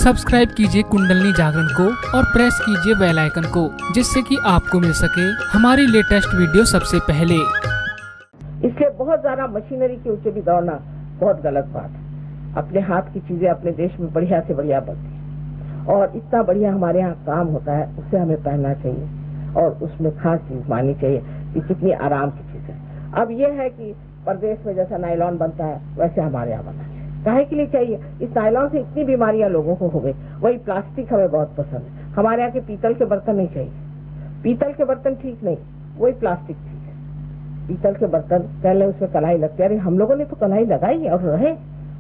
Subscribe कीजिए कुंडलनी जागरण को और प्रेस कीजिए बेल आइकन को, जिससे कि आपको मिल सके हमारी लेटेस्ट वीडियो सबसे पहले। इसलिए बहुत ज्यादा मशीनरी के ऊंचे भी दौड़ना बहुत गलत बात है। अपने हाथ की चीजें अपने देश में बढ़िया से बढ़िया बनती है और इतना बढ़िया हमारे यहाँ काम होता है, उसे हमें पहनना चाहिए और उसमें खास चीज माननी चाहिए कि कितनी आराम की चीज है। अब ये है कि प्रदेश में जैसा नायलॉन बनता है वैसे हमारे यहाँ बनना चाहिए। काहे के लिए चाहिए? इस नायलॉन से इतनी बीमारियां लोगों को हो गई। वही प्लास्टिक हमें बहुत पसंद है। हमारे यहाँ के पीतल के बर्तन नहीं चाहिए। पीतल के बर्तन ठीक नहीं, वही प्लास्टिक ठीक है। पीतल के बर्तन पहले उसमें कढ़ाई लगती है, अरे हम लोगों ने तो कढ़ाई लगाई और रहे,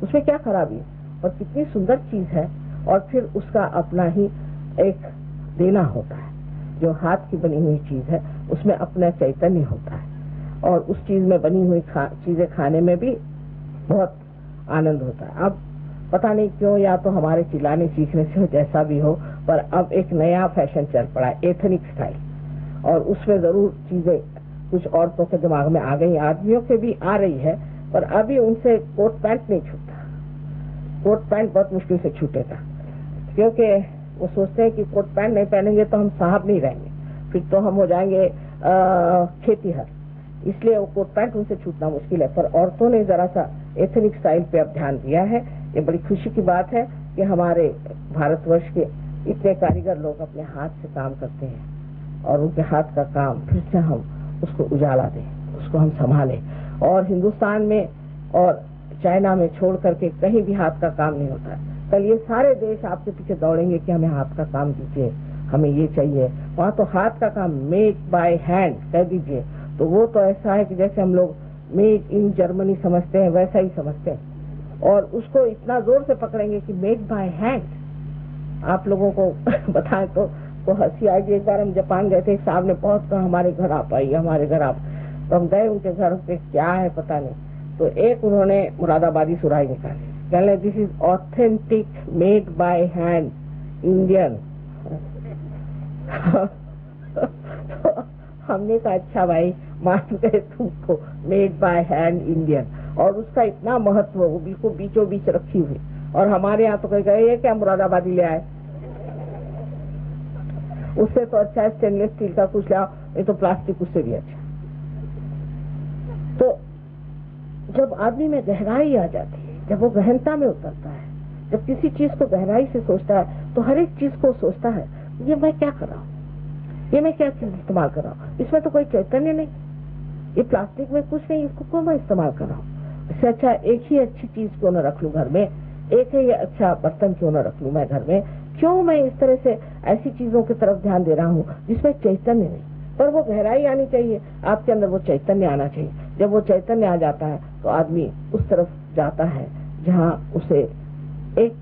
उसमें क्या खराबी है? और कितनी सुंदर चीज है। और फिर उसका अपना ही एक देना होता है। जो हाथ की बनी हुई चीज है उसमें अपना चैतन्य होता है और उस चीज में बनी हुई चीजें खाने में भी बहुत आनंद होता है। अब पता नहीं क्यों, या तो हमारे चिल्लाने सीखने से जैसा भी हो, पर अब एक नया फैशन चल पड़ा है, एथनिक स्टाइल, और उसमें जरूर चीजें कुछ औरतों के दिमाग में आ गई, आदमियों के भी आ रही है, पर अभी उनसे कोट पैंट नहीं छूटता। कोट पैंट बहुत मुश्किल से छूटेगा, क्योंकि वो सोचते हैं कि कोट पैंट नहीं पहनेंगे तो हम साहब नहीं रहेंगे, फिर तो हम हो जाएंगे खेतीहर। इसलिए वो कोट पैंट उनसे छूटना मुश्किल है। पर औरतों ने जरा सा एथनिक स्टाइल पे अब ध्यान दिया है। ये बड़ी खुशी की बात है कि हमारे भारतवर्ष के इतने कारीगर लोग अपने हाथ से काम करते हैं और उनके हाथ का काम फिर से हम उसको उजाला दें, उसको हम संभालें। और हिंदुस्तान में और चाइना में छोड़ करके कहीं भी हाथ का काम नहीं होता है। कल ये सारे देश आपके पीछे दौड़ेंगे कि हमें हाथ का काम दीजिए, हमें ये चाहिए। वहाँ तो हाथ का काम मेड बाय हैंड कह दीजिए तो वो तो ऐसा है कि जैसे हम लोग मेड इन जर्मनी समझते हैं वैसा ही समझते हैं, और उसको इतना जोर से पकड़ेंगे कि मेड बाय हैंड। आप लोगों को बताएं तो हंसी आएगी। एक बार हम जापान गए थे, एक साहब ने बहुत कहा हमारे घर आप आइए, हमारे घर आप। तो हम गए उनके घर पे, क्या है पता नहीं, तो एक उन्होंने मुरादाबादी सुराही निकाली, कहने this is authentic made by hand Indian. हमने कहा अच्छा भाई, मान गए तुमको मेड बाय हैंड इंडियन, और उसका इतना महत्व, वो बिल्कुल बीचों बीच रखी हुई। और हमारे यहाँ तो कह गए ये क्या मुरादाबादी ले आए, उससे तो अच्छा है स्टेनलेस स्टील का कुछ लाओ, नहीं तो प्लास्टिक उससे भी अच्छा। तो जब आदमी में गहराई आ जाती है, जब वो गहनता में उतरता है, जब किसी चीज को गहराई से सोचता है, तो हर एक चीज को सोचता है ये मैं क्या कर रहा हूँ, ये मैं क्या चीज इस्तेमाल कर रहा हूँ, इसमें तो कोई चैतन्य नहीं, ये प्लास्टिक में कुछ नहीं, इसको क्यों मैं इस्तेमाल कर रहा हूँ। इससे अच्छा एक ही अच्छी चीज क्यों न रख लूं घर में, एक ही अच्छा बर्तन क्यों न रख लूं मैं घर में। क्यों मैं इस तरह से ऐसी चीजों की तरफ ध्यान दे रहा हूँ जिसमें चैतन्य नहीं, पर वो गहराई आनी चाहिए, आपके अंदर वो चैतन्य आना चाहिए। जब वो चैतन्य आ जाता है तो आदमी उस तरफ जाता है जहाँ उसे एक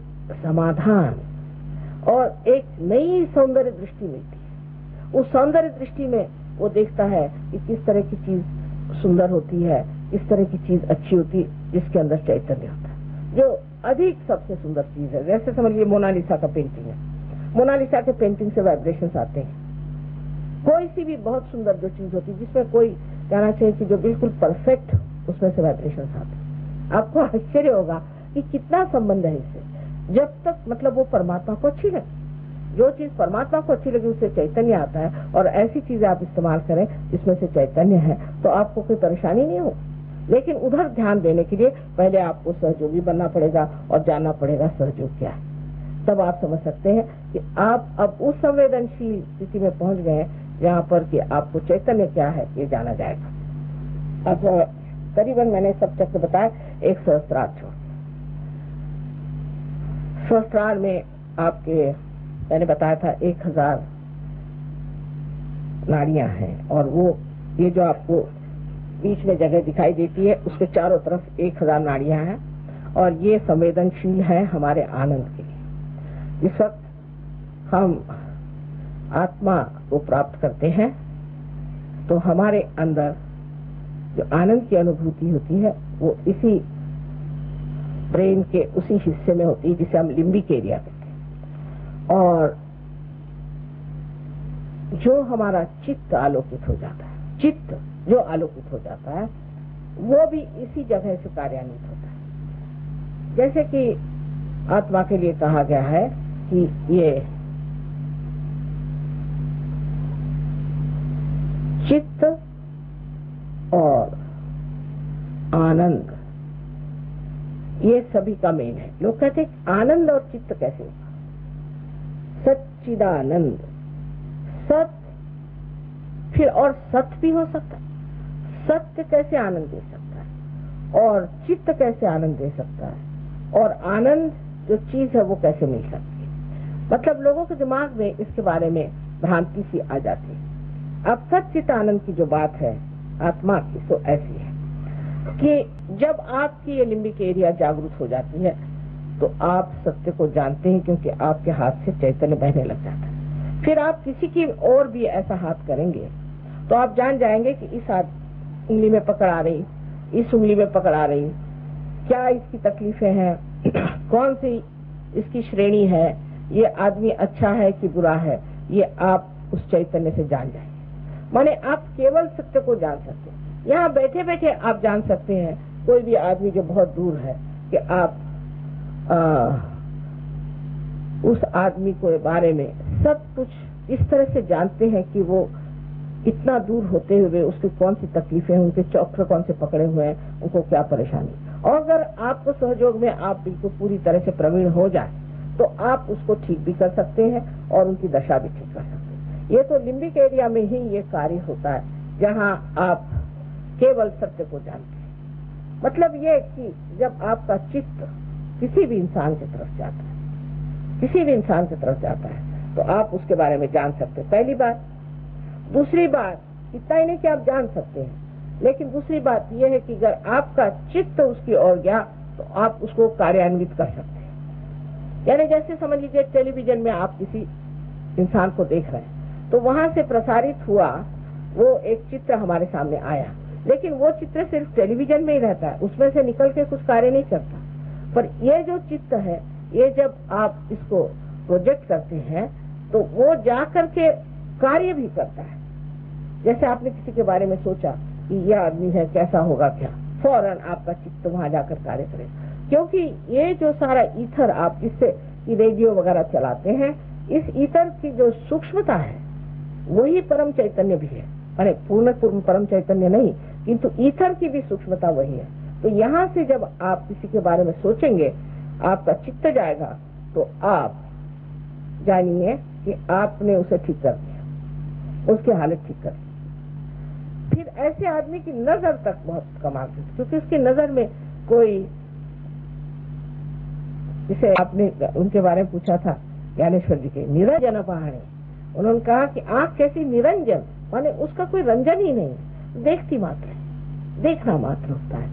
समाधान और एक नई सौंदर्य दृष्टि मिलती है। उस सौंदर्य दृष्टि में वो देखता है कि किस तरह की चीज सुंदर होती है, किस तरह की चीज अच्छी होती है, जिसके अंदर चैतन्य होता है। जो अधिक सबसे सुंदर चीज है, जैसे समझ लीजिए मोनालिसा का पेंटिंग है, मोनालिसा के पेंटिंग से वाइब्रेशंस आते हैं। कोई सी भी बहुत सुंदर जो चीज होती है जिसमें कोई कहना चाहिए कि जो बिल्कुल परफेक्ट, उसमें से वाइब्रेशंस आते हैं। आपको आश्चर्य होगा कि कितना संबंध है इससे, जब तक मतलब वो परमात्मा को अच्छी लगे। जो चीज परमात्मा को अच्छी लगी उससे चैतन्य आता है, और ऐसी चीजें आप इस्तेमाल करें जिसमें से चैतन्य है तो आपको कोई परेशानी नहीं हो। लेकिन उधर ध्यान देने के लिए पहले आपको सहयोगी बनना पड़ेगा और जानना पड़ेगा सहयोग क्या है। तब आप समझ सकते हैं कि आप अब उस संवेदनशील स्थिति में पहुंच गए हैं जहाँ पर कि आपको चैतन्य क्या है ये जाना जाएगा। अब करीबन मैंने सब चक्र बताया, एक सहस्त्रार छोड़। सहस्त्रार में आपके मैंने बताया था 1000 नाड़ियां हैं, और वो ये जो आपको बीच में जगह दिखाई देती है उसके चारों तरफ 1000 नाड़ियां हैं, और ये संवेदनशील है हमारे आनंद के लिए। इस वक्त हम आत्मा को प्राप्त करते हैं तो हमारे अंदर जो आनंद की अनुभूति होती है वो इसी ब्रेन के उसी हिस्से में होती है जिसे हम लिम्बिक एरिया कहते हैं। और जो हमारा चित्त आलोकित हो जाता है, चित्त जो आलोकित हो जाता है वो भी इसी जगह से कार्यान्वित होता है। जैसे कि आत्मा के लिए कहा गया है कि ये चित्त और आनंद ये सभी का मेन है। लोग कहते हैं आनंद और चित्त कैसे होगा? सच्चिदानंद, सत, फिर और सत्य भी हो सकता है। सत्य कैसे आनंद दे सकता है और चित्त कैसे आनंद दे सकता है और आनंद जो चीज है वो कैसे मिल सकती है? मतलब लोगों के दिमाग में इसके बारे में भ्रांति सी आ जाती है। अब सच्चित आनंद की जो बात है आत्मा की, सो ऐसी है कि जब आपकी ये लिम्बिक एरिया जागरूक हो जाती है तो आप सत्य को जानते हैं, क्योंकि आपके हाथ से चैतन्य बहने लग जाता है। फिर आप किसी की और भी ऐसा हाथ करेंगे तो आप जान जाएंगे कि इस उंगली में पकड़ आ रही, इस उंगली में पकड़ आ रही, क्या इसकी तकलीफें हैं, कौन सी इसकी श्रेणी है, ये आदमी अच्छा है कि बुरा है, ये आप उस चैतन्य से जान जाएंगे। माने आप केवल सत्य को जान सकते हैं। यहाँ बैठे बैठे आप जान सकते हैं कोई भी आदमी जो बहुत दूर है कि आप उस आदमी के बारे में सब कुछ इस तरह से जानते हैं कि वो इतना दूर होते हुए उसकी कौन सी तकलीफें हैं, उनके चक्र कौन से पकड़े हुए हैं, उनको क्या परेशानी। और अगर आपको सहयोग में आप बिल्कुल पूरी तरह से प्रवीण हो जाए तो आप उसको ठीक भी कर सकते हैं और उनकी दशा भी ठीक कर सकते हैं। ये तो लिम्बिक एरिया में ही ये कार्य होता है जहाँ आप केवल सत्य को जानते हैं। मतलब ये कि जब आपका चित्त किसी भी इंसान की तरफ जाता है, किसी भी इंसान की तरफ जाता है तो आप उसके बारे में जान सकते हैं, पहली बात। दूसरी बात, इतना ही नहीं कि आप जान सकते हैं, लेकिन दूसरी बात यह है कि अगर आपका चित्त उसकी ओर गया तो आप उसको कार्यान्वित कर सकते हैं। यानी जैसे समझ लीजिए टेलीविजन में आप किसी इंसान को देख रहे हैं तो वहां से प्रसारित हुआ वो एक चित्र हमारे सामने आया, लेकिन वो चित्र सिर्फ टेलीविजन में ही रहता है, उसमें से निकल के कुछ कार्य नहीं करता। पर ये जो चित्र है, ये जब आप इसको प्रोजेक्ट करते हैं तो वो जा करके कार्य भी करता है। जैसे आपने किसी के बारे में सोचा कि यह आदमी है, कैसा होगा क्या, फौरन आपका चित्त वहां जाकर कार्य करे, क्योंकि ये जो सारा ईथर आप जिससे रेडियो वगैरह चलाते हैं, इस ईथर की जो सूक्ष्मता है वही परम चैतन्य भी है। अरे पूर्ण परम चैतन्य नहीं, किंतु ईथर की भी सूक्ष्मता वही है। तो यहाँ से जब आप किसी के बारे में सोचेंगे, आपका चित्त जाएगा तो आप जानिए कि आपने उसे ठीक कर दिया, उसकी हालत ठीक कर दी। फिर ऐसे आदमी की नजर तक बहुत कमाल की, क्योंकि उसकी नजर में कोई, जिसे आपने उनके बारे में पूछा था ज्ञानेश्वर जी के, निरंजन पहाड़ी, उन्होंने कहा कि आंख कैसी निरंजन, माने उसका कोई रंजन ही नहीं, देखती मात्र है, देखना मात्र होता है,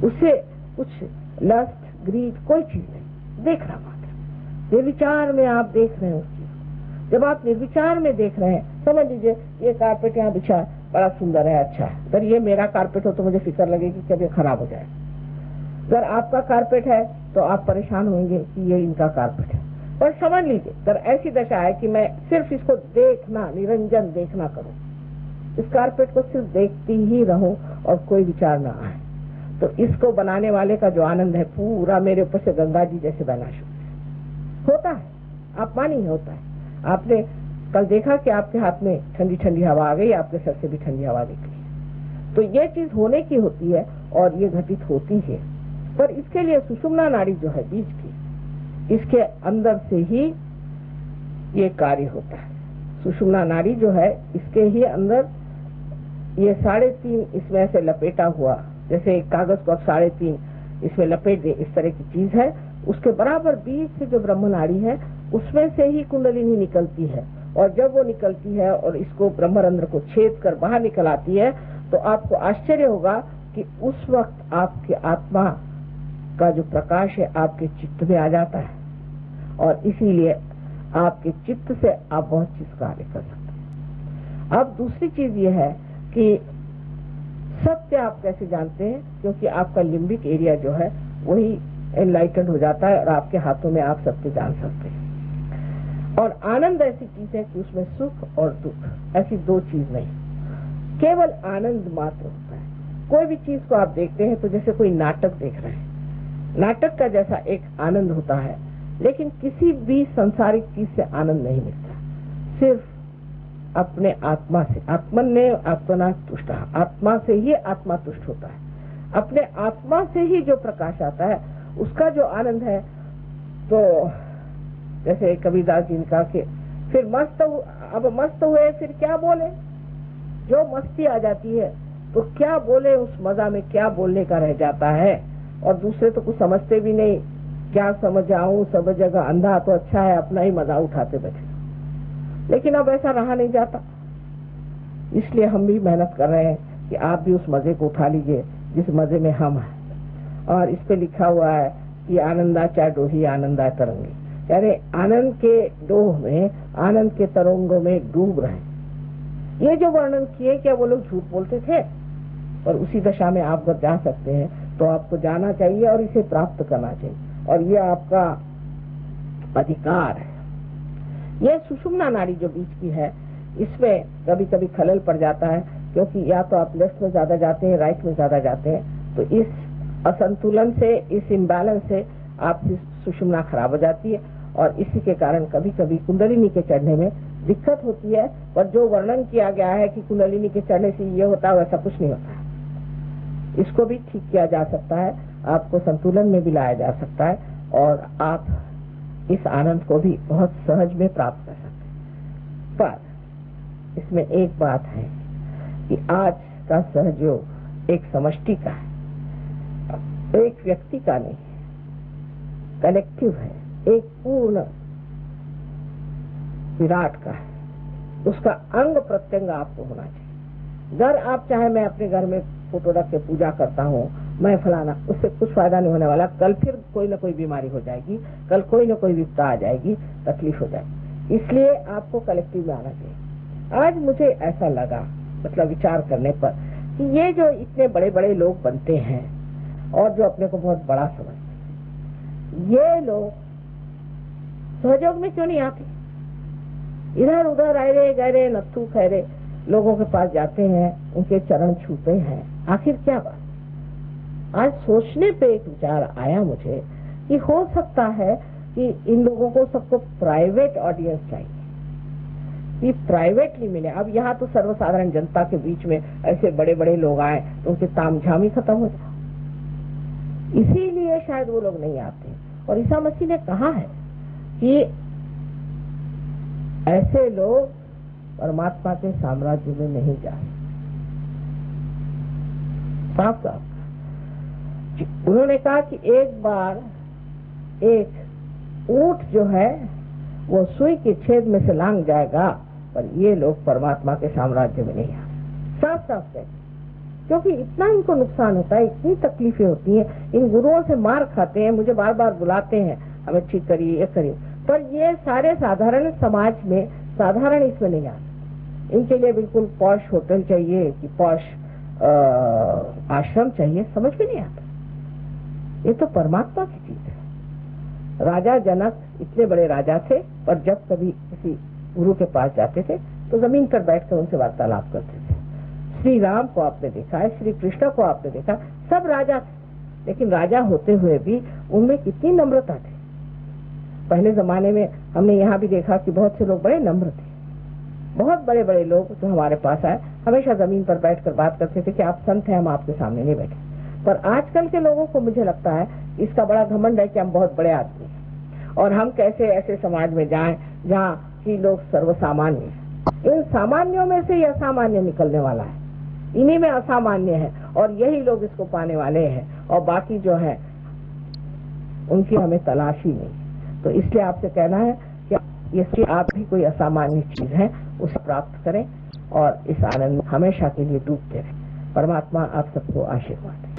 उससे कुछ लस्ट ग्रीड कोई चीज नहीं, देखना मात्र। निर्विचार में आप देख रहे हैं उस चीज को। जब आप निर्विचार में देख रहे हैं, समझ लीजिए ये कारपेट यहाँ बिछा बड़ा सुंदर है, अच्छा है, अगर ये मेरा कारपेट हो तो मुझे फिक्र लगेगी कि अब ये खराब हो जाए। अगर आपका कारपेट है तो आप परेशान होंगे कि ये इनका कारपेट है। पर समझ लीजिए अगर ऐसी दशा है कि मैं सिर्फ इसको देखना, निरंजन देखना करूं, इस कारपेट को सिर्फ देखती ही रहूं और कोई विचार ना आए, तो इसको बनाने वाले का जो आनंद है पूरा मेरे ऊपर से गंगा जी जैसे बहना शुरू होता है। आप मानिए होता है। आपने कल देखा कि आपके हाथ में ठंडी ठंडी हवा आ गई, आपके सर से भी ठंडी हवा निकली। तो ये चीज होने की होती है और ये घटित होती है। पर इसके लिए सुषुम्ना नाड़ी जो है बीज की, इसके अंदर से ही ये कार्य होता है। सुषुम्ना नाड़ी जो है इसके ही अंदर ये 3.5 इसमें से लपेटा हुआ, जैसे एक कागज को आप 3.5 इसमें लपेट दे, इस तरह की चीज है। उसके बराबर बीच से जो ब्रह्म नाड़ी है उसमें से ही कुंडलिनी निकलती है, और जब वो निकलती है और इसको ब्रह्मरंध्र को छेद कर बाहर निकल आती है तो आपको आश्चर्य होगा कि उस वक्त आपके आत्मा का जो प्रकाश है आपके चित्त में आ जाता है, और इसीलिए आपके चित्त से आप बहुत चीज कार्य कर सकते हैं। अब दूसरी चीज ये है कि सत्य आप कैसे जानते हैं, क्योंकि आपका लिम्बिक एरिया जो है वही एनलाइटेंड हो जाता है और आपके हाथों में आप सत्य जान सकते हैं। और आनंद ऐसी चीज है कि उसमें सुख और दुख ऐसी दो चीज नहीं, केवल आनंद मात्र होता है। कोई भी चीज को आप देखते हैं तो जैसे कोई नाटक देख रहे हैं, नाटक का जैसा एक आनंद होता है, लेकिन किसी भी सांसारिक चीज से आनंद नहीं मिलता, सिर्फ अपने आत्मा से। आत्मन्ने आत्मना तुष्ट, आत्मा से ही आत्मा तुष्ट होता है। अपने आत्मा से ही जो प्रकाश आता है उसका जो आनंद है, तो जैसे कबीरदास जी ने कहा कि फिर अब मस्त हुए फिर क्या बोले। जो मस्ती आ जाती है तो क्या बोले, उस मजा में क्या बोलने का रह जाता है। और दूसरे तो कुछ समझते भी नहीं, क्या समझ आऊं, सब जगह अंधा तो अच्छा है, अपना ही मजा उठाते बैठे। लेकिन अब ऐसा रहा नहीं जाता, इसलिए हम भी मेहनत कर रहे हैं कि आप भी उस मजे को उठा लीजिए जिस मजे में हम हैं। और इस पे लिखा हुआ है कि आनंदा चाहे डोही आनंदा तरंगी, यानी आनंद के डोह में, आनंद के तरंगों में डूब रहे। ये जो वर्णन किए, क्या वो लोग झूठ बोलते थे? और उसी दशा में आप अगर जा सकते हैं तो आपको जाना चाहिए और इसे प्राप्त करना चाहिए, और ये आपका अधिकार है। यह सुषुम्ना नाड़ी जो बीच की है, इसमें कभी कभी खलल पड़ जाता है, क्योंकि या तो आप लेफ्ट में ज्यादा जाते हैं, राइट में ज्यादा जाते हैं, तो इस असंतुलन से, इस इम्बैलेंस से आपकी सुषुम्ना खराब हो जाती है, और इसी के कारण कभी कभी कुंडलिनी के चढ़ने में दिक्कत होती है। पर जो वर्णन किया गया है कि कुंडलिनी के चढ़ने से ये होता है, वैसा कुछ नहीं होता है। इसको भी ठीक किया जा सकता है, आपको संतुलन में भी लाया जा सकता है, और आप इस आनंद को भी बहुत सहज में प्राप्त कर सकते हैं। पर इसमें एक बात है कि आज का सहयोग एक समष्टि का है, एक व्यक्ति का नहीं, कलेक्टिव है, एक पूर्ण विराट का है। उसका अंग प्रत्यंग आपको होना चाहिए। घर आप चाहे मैं अपने घर में फोटो रख के पूजा करता हूँ, मैं फलाना, उससे कुछ फायदा नहीं होने वाला। कल फिर कोई ना कोई बीमारी हो जाएगी, कल कोई ना कोई विपदा आ जाएगी, तकलीफ हो जाएगी। इसलिए आपको कलेक्टिव में आना चाहिए। आज मुझे ऐसा लगा, मतलब विचार करने पर, कि ये जो इतने बड़े बड़े लोग बनते हैं और जो अपने को बहुत बड़ा समझते हैं, ये लोग सहयोग में क्यों नहीं आते? इधर उधर आए गहरे नत्थु खैरे लोगों के पास जाते हैं, उनके चरण छूते हैं, आखिर क्या बात? आज सोचने पे एक विचार आया मुझे कि हो सकता है कि इन लोगों को सबको प्राइवेट ऑडियंस चाहिए, कि प्राइवेटली मिले। अब यहाँ तो सर्वसाधारण जनता के बीच में ऐसे बड़े बड़े लोग आए तो उनके तामझाम ही खत्म हो जाए, इसीलिए शायद वो लोग नहीं आते। और ईसा मसीह ने कहा है कि ऐसे लोग परमात्मा के साम्राज्य में नहीं जा सकते। साफ साफ उन्होंने कहा कि एक बार एक ऊंट जो है वो सुई के छेद में से लांग जाएगा, पर ये लोग परमात्मा के साम्राज्य में नहीं आते। साफ साफ कहते, क्योंकि इतना इनको नुकसान होता है, इतनी तकलीफें होती हैं, इन गुरुओं से मार खाते हैं, मुझे बार बार बुलाते हैं, हमें ठीक करिए, ये करिए, पर ये सारे साधारण समाज में साधारण इसमें नहीं आते। इनके लिए बिल्कुल पॉश होटल चाहिए कि पॉश आश्रम चाहिए, समझ में नहीं आता। ये तो परमात्मा की चीज है। राजा जनक इतने बड़े राजा थे, पर जब कभी किसी गुरु के पास जाते थे तो जमीन पर बैठकर उनसे वार्तालाप करते थे। श्री राम को आपने देखा है, श्री कृष्ण को आपने देखा, सब राजा थे, लेकिन राजा होते हुए भी उनमें कितनी नम्रता थी। पहले जमाने में हमने यहाँ भी देखा कि बहुत से लोग बड़े नम्र थे। बहुत बड़े बड़े लोग जो हमारे पास आए हमेशा जमीन पर बैठकर बात करते थे कि आप संत हैं, हम आपके सामने नहीं बैठे। पर आजकल के लोगों को मुझे लगता है इसका बड़ा घमंड है कि हम बहुत बड़े आदमी हैं और हम कैसे ऐसे समाज में जाएं जहाँ की लोग सर्वसामान्य हैं। इन सामान्यों में से ये असामान्य निकलने वाला है, इन्हीं में असामान्य है, और यही लोग इसको पाने वाले हैं, और बाकी जो है उनकी हमें तलाश ही नहीं। तो इसलिए आपसे कहना है कि ये आप भी कोई असामान्य चीज है उसे प्राप्त करें और इस आनंद में हमेशा के लिए डूबते रहें। परमात्मा आप सबको आशीर्वाद।